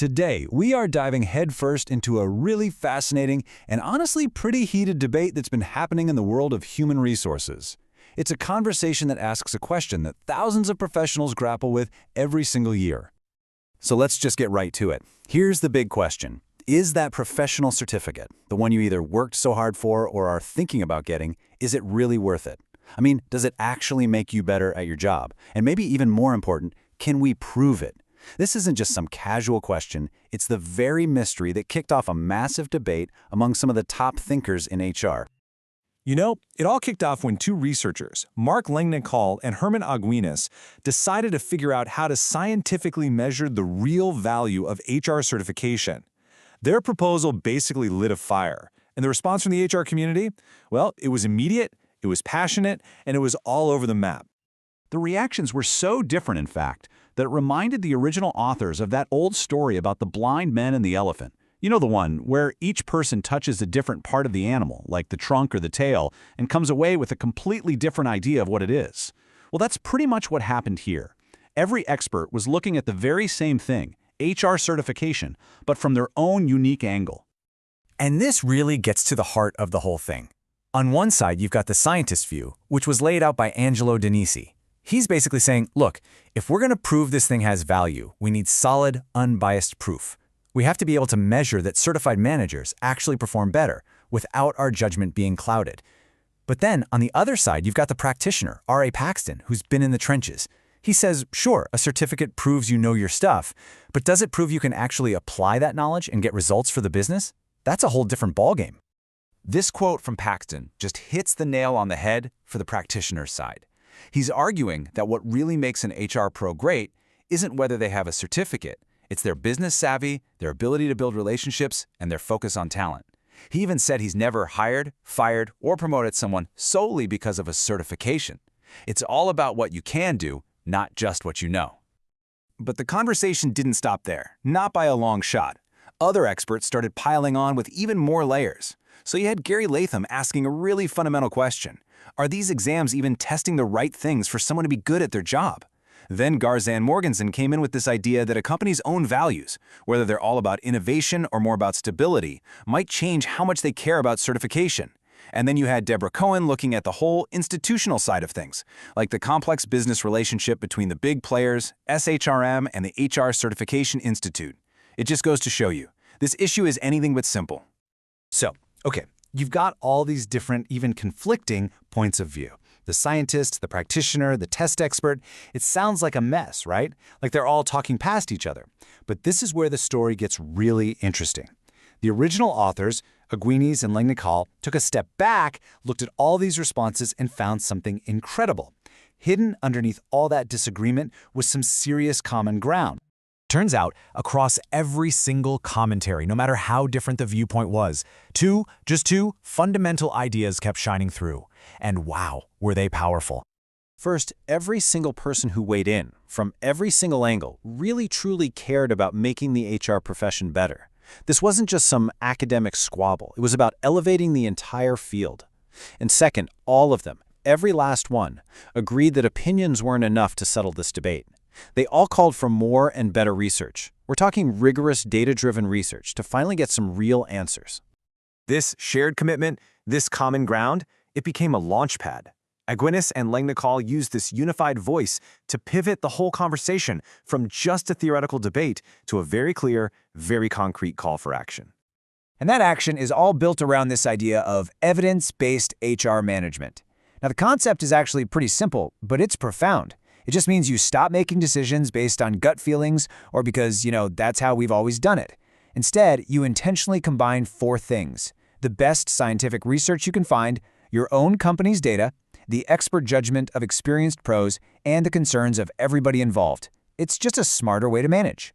Today, we are diving headfirst into a really fascinating and honestly pretty heated debate that's been happening in the world of human resources. It's a conversation that asks a question that thousands of professionals grapple with every single year. So let's just get right to it. Here's the big question. Is that professional certificate, the one you either worked so hard for or are thinking about getting, is it really worth it? I mean, does it actually make you better at your job? And maybe even more important, can we prove it? This isn't just some casual question, it's the very mystery that kicked off a massive debate among some of the top thinkers in HR. You know, it all kicked off when two researchers, Mark Langnicol and Herman Aguinis, decided to figure out how to scientifically measure the real value of HR certification. Their proposal basically lit a fire, and the response from the HR community? Well, it was immediate, it was passionate, and it was all over the map. The reactions were so different, in fact, that it reminded the original authors of that old story about the blind men and the elephant. You know, the one where each person touches a different part of the animal, like the trunk or the tail, and comes away with a completely different idea of what it is. Well, that's pretty much what happened here. Every expert was looking at the very same thing, HR certification, but from their own unique angle. And this really gets to the heart of the whole thing. On one side, you've got the scientist view, which was laid out by Angelo Danesi. He's basically saying, look, if we're going to prove this thing has value, we need solid, unbiased proof. We have to be able to measure that certified managers actually perform better without our judgment being clouded. But then, on the other side, you've got the practitioner, R.A. Paxton, who's been in the trenches. He says, sure, a certificate proves you know your stuff, but does it prove you can actually apply that knowledge and get results for the business? That's a whole different ballgame. This quote from Paxton just hits the nail on the head for the practitioner's side. He's arguing that what really makes an HR pro great isn't whether they have a certificate. It's their business savvy, their ability to build relationships, and their focus on talent. He even said he's never hired, fired, or promoted someone solely because of a certification. It's all about what you can do, not just what you know. But the conversation didn't stop there, not by a long shot. Other experts started piling on with even more layers. So you had Gary Latham asking a really fundamental question. Are these exams even testing the right things for someone to be good at their job? Then Garzan Morgensen came in with this idea that a company's own values, whether they're all about innovation or more about stability, might change how much they care about certification. And then you had Deborah Cohen looking at the whole institutional side of things, like the complex business relationship between the big players, SHRM, and the HR Certification Institute. It just goes to show you, this issue is anything but simple. So, okay, you've got all these different, even conflicting points of view. The scientist, the practitioner, the test expert. It sounds like a mess, right? Like they're all talking past each other. But this is where the story gets really interesting. The original authors, Aguinis and Langnicol, took a step back, looked at all these responses, and found something incredible. Hidden underneath all that disagreement was some serious common ground. Turns out, across every single commentary, no matter how different the viewpoint was, just two fundamental ideas kept shining through. And wow, were they powerful. First, every single person who weighed in, from every single angle, really truly cared about making the HR profession better. This wasn't just some academic squabble. It was about elevating the entire field. And second, all of them, every last one, agreed that opinions weren't enough to settle this debate. They all called for more and better research. We're talking rigorous, data-driven research to finally get some real answers. This shared commitment, this common ground, it became a launchpad. Aguinis and Langnicol used this unified voice to pivot the whole conversation from just a theoretical debate to a very clear, very concrete call for action. And that action is all built around this idea of evidence-based HR management. Now, the concept is actually pretty simple, but it's profound. It just means you stop making decisions based on gut feelings or because, that's how we've always done it. Instead, you intentionally combine four things: the best scientific research you can find, your own company's data, the expert judgment of experienced pros, and the concerns of everybody involved. It's just a smarter way to manage.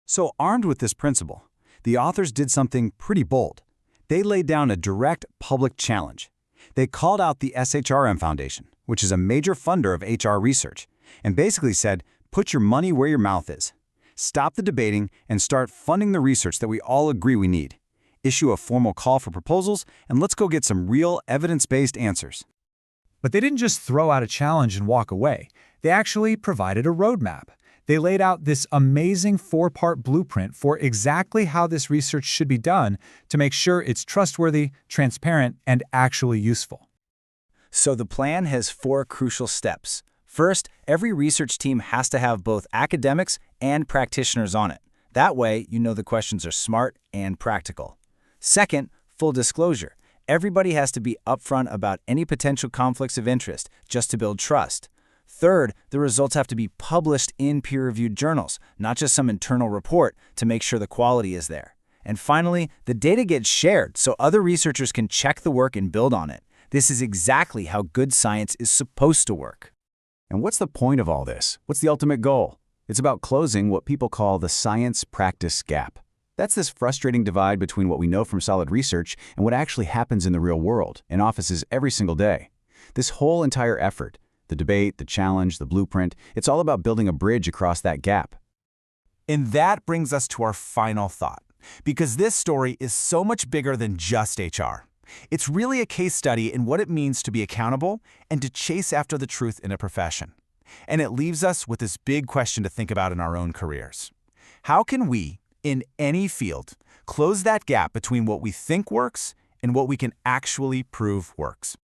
So armed with this principle, the authors did something pretty bold. They laid down a direct public challenge. They called out the SHRM Foundation, which is a major funder of HR research, and basically said, put your money where your mouth is. Stop the debating and start funding the research that we all agree we need. Issue a formal call for proposals, and let's go get some real evidence-based answers. But they didn't just throw out a challenge and walk away. They actually provided a roadmap. They laid out this amazing 4-part blueprint for exactly how this research should be done to make sure it's trustworthy, transparent, and actually useful. So the plan has 4 crucial steps. First, every research team has to have both academics and practitioners on it. That way, you know the questions are smart and practical. Second, full disclosure. Everybody has to be upfront about any potential conflicts of interest, just to build trust. Third, the results have to be published in peer-reviewed journals, not just some internal report, to make sure the quality is there. And finally, the data gets shared so other researchers can check the work and build on it. This is exactly how good science is supposed to work. And what's the point of all this? What's the ultimate goal? It's about closing what people call the science-practice gap. That's this frustrating divide between what we know from solid research and what actually happens in the real world, in offices every single day. This whole entire effort, the debate, the challenge, the blueprint, it's all about building a bridge across that gap. And that brings us to our final thought, because this story is so much bigger than just HR. It's really a case study in what it means to be accountable and to chase after the truth in a profession. And it leaves us with this big question to think about in our own careers. How can we, in any field, close that gap between what we think works and what we can actually prove works?